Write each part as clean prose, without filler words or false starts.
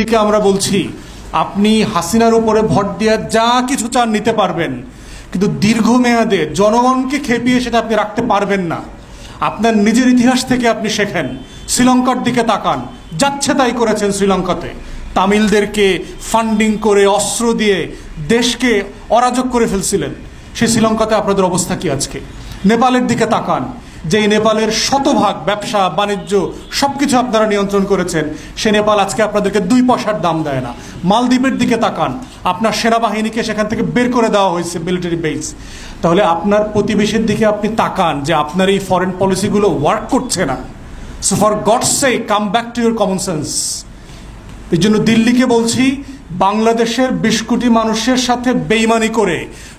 দিল্লিকে আমরা বলছি, আপনি হাসিনার উপরে ভোট দিয়ে যা কিছু চান নিতে পারবেন, কিন্তু দীর্ঘমেয়াদে জনগণকে খেপিয়ে সেটা আপনি রাখতে পারবেন না। আপনার নিজের ইতিহাস থেকে আপনি শেখেন। শ্রীলঙ্কার দিকে তাকান, যাচ্ছে তাই করেছেন শ্রীলঙ্কাতে। তামিলদেরকে ফান্ডিং করে অস্ত্র দিয়ে দেশকে অরাজক করে ফেলছিলেন। সেই শ্রীলঙ্কাতে আপনাদের অবস্থা কি আজকে? নেপালের দিকে তাকান, যেই নেপালের শতভাগ ব্যবসা বাণিজ্য সব কিছু আপনারা নিয়ন্ত্রণ করেছেন, সে নেপাল আজকে আপনাদেরকে 2 পয়সার দাম দেয় না। মালদ্বীপের দিকে তাকান, আপনার সেনাবাহিনীকে সেখান থেকে বের করে দেওয়া হয়েছে, মিলিটারি বেস। তাহলে আপনার প্রতিবেশীর দিকে আপনি তাকান যে আপনার এই ফরেন পলিসিগুলো ওয়ার্ক করছে না। So for God's sake come back to your common sense. এই জন্য দিল্লিকে বলছি, বাংলাদেশের 20 কোটি মানুষের সাথে বেইমানি করে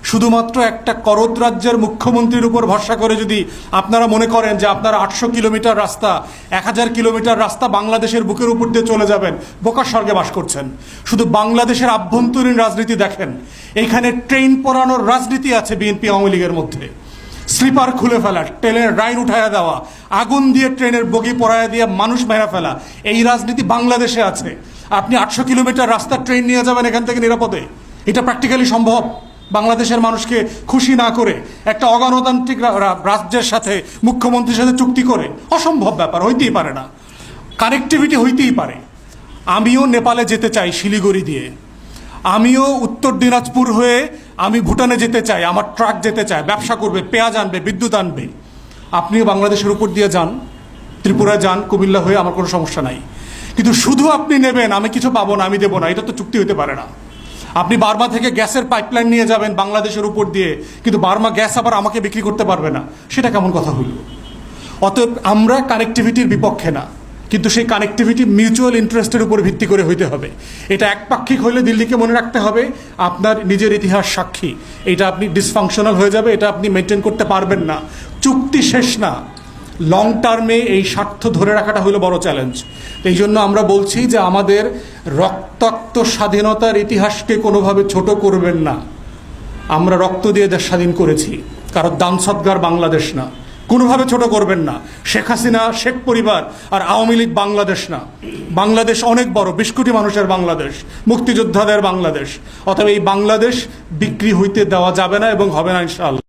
শুধুমাত্র একটা করদ রাজ্যের মুখ্যমন্ত্রীর উপর ভরসা করে যদি আপনারা মনে করেন যে আপনারা 800 কিলোমিটার রাস্তা, 1000 কিলোমিটার রাস্তা বাংলাদেশের বুকের উপর দিয়ে চলে যাবেন, বোকার স্বর্গে বাস করছেন। শুধু বাংলাদেশের আভ্যন্তরীণ রাজনীতি দেখেন, এইখানে ট্রেন পরানোর রাজনীতি আছে বিএনপি আওয়ামী লীগের মধ্যে। স্লিপার খুলে ফেলা, ট্রেনের লাইন উঠাইয়া দেওয়া, আগুন দিয়ে ট্রেনের বগি পরাইয়া দিয়ে মানুষ মেরা ফেলা, এই রাজনীতি বাংলাদেশে আছে। আপনি 800 কিলোমিটার রাস্তা ট্রেন নিয়ে যাবেন এখান থেকে নিরাপদে? এটা প্র্যাকটিক্যালি সম্ভব? বাংলাদেশের মানুষকে খুশি না করে একটা অগণতান্ত্রিক রাজ্যের সাথে, মুখ্যমন্ত্রীর সাথে চুক্তি করে? অসম্ভব ব্যাপার, হইতেই পারে না। কানেক্টিভিটি হইতেই পারে। আমিও নেপালে যেতে চাই শিলিগুড়ি দিয়ে, আমিও উত্তর দিনাজপুর হয়ে আমি ভুটানে যেতে চাই, আমার ট্রাক যেতে চায়, ব্যবসা করবে, পেঁয়াজ আনবে, বিদ্যুৎ আনবে। আপনিও বাংলাদেশের উপর দিয়ে যান, ত্রিপুরায় যান, কুমিল্লা হয়ে, আমার কোনো সমস্যা নাই। কিন্তু শুধু আপনি নেবেন, আমি কিছু পাবো না, আমি দেবো না, এটা তো চুক্তি হতে পারে না। আপনি বার্মা থেকে গ্যাসের পাইপলাইন নিয়ে যাবেন বাংলাদেশের উপর দিয়ে, কিন্তু বার্মা গ্যাস আবার আমাকে বিক্রি করতে পারবে না, সেটা কেমন কথা হইল? অতএব আমরা কানেক্টিভিটির বিপক্ষে না, কিন্তু সেই কানেক্টিভিটি মিউচুয়াল ইন্টারেস্টের উপর ভিত্তি করে হইতে হবে। এটা একপাক্ষিক হইলে দিল্লিকে মনে রাখতে হবে আপনার নিজের ইতিহাস সাক্ষী, এটা আপনি ডিসফাংশনাল হয়ে যাবে, এটা আপনি মেনটেন করতে পারবেন না। চুক্তি শেষ না, লং টার্মে এই স্বার্থ ধরে রাখাটা হলো বড় চ্যালেঞ্জ। এই জন্য আমরা বলছি যে আমাদের রক্তাক্ত স্বাধীনতার ইতিহাসকে কোনোভাবে ছোট করবেন না। আমরা রক্ত দিয়ে দেশ স্বাধীন করেছি, কারো দান সৎকার বাংলাদেশ না, কোনোভাবে ছোট করবেন না। শেখ হাসিনা, শেখ পরিবার আর আওয়ামী লীগ বাংলাদেশ না। বাংলাদেশ অনেক বড়, 20 কোটি মানুষের বাংলাদেশ, মুক্তিযোদ্ধাদের বাংলাদেশ। অতএব এই বাংলাদেশ বিক্রি হইতে দেওয়া যাবে না এবং হবে না ইনশাআল্লাহ।